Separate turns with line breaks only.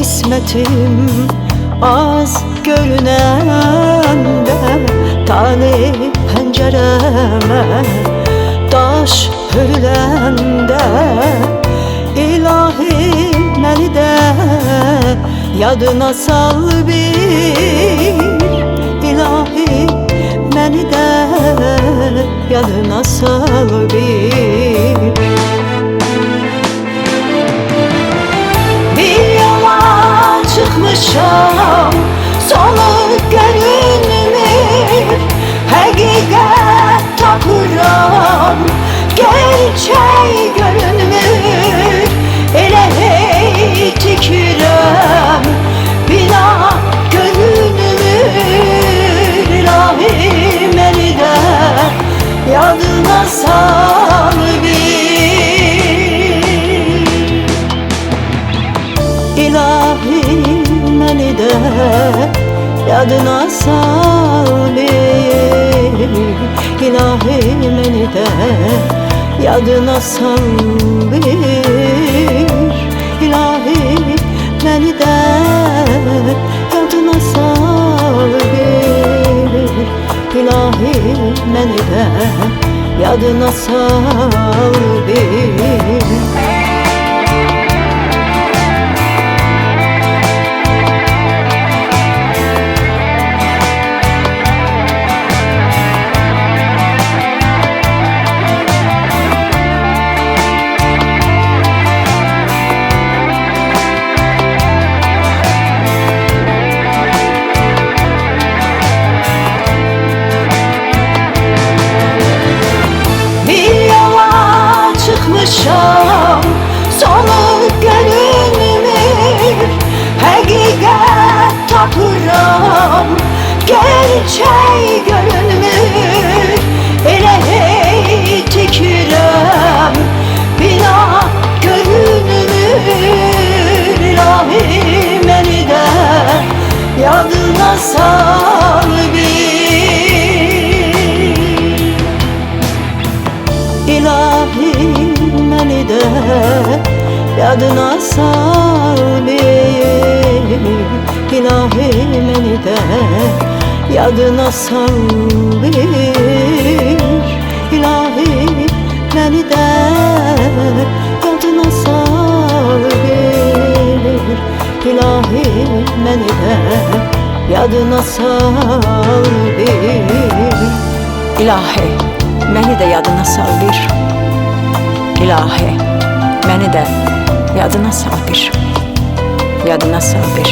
qismətim az görünəndə, talih pəncərəmə daş hörüləndə, ilahi məni də yadına sal bir, ilahi məni də yadına sal bir. Bir yola çıkmışam, sonu görünmür, həqiqət tapıram, gerçək görünmür. Elə hey tikirəm, bina görünmür, ilahi məni də yadına sal bir, ilahi məni də yadına sal bir, ilahi məni də yadına sal bir, ilahi məni də yadına sal bir, ilahi məni də yadına sal bir. Sonu görünmür, həqiqət tapıram, gerçək görünmür. Elə hey tikirəm, bina görünmür, ilahi məni də yadına sal bir, ilahi məni də yadına sal bir, ilahi məni də yadına sal bir, ilahi məni də yadına sal bir, ilahi məni də yadına sal bir.
İlahi məni də yadına sal bir, ilahi məni də yadına sal bir, yadına sal bir.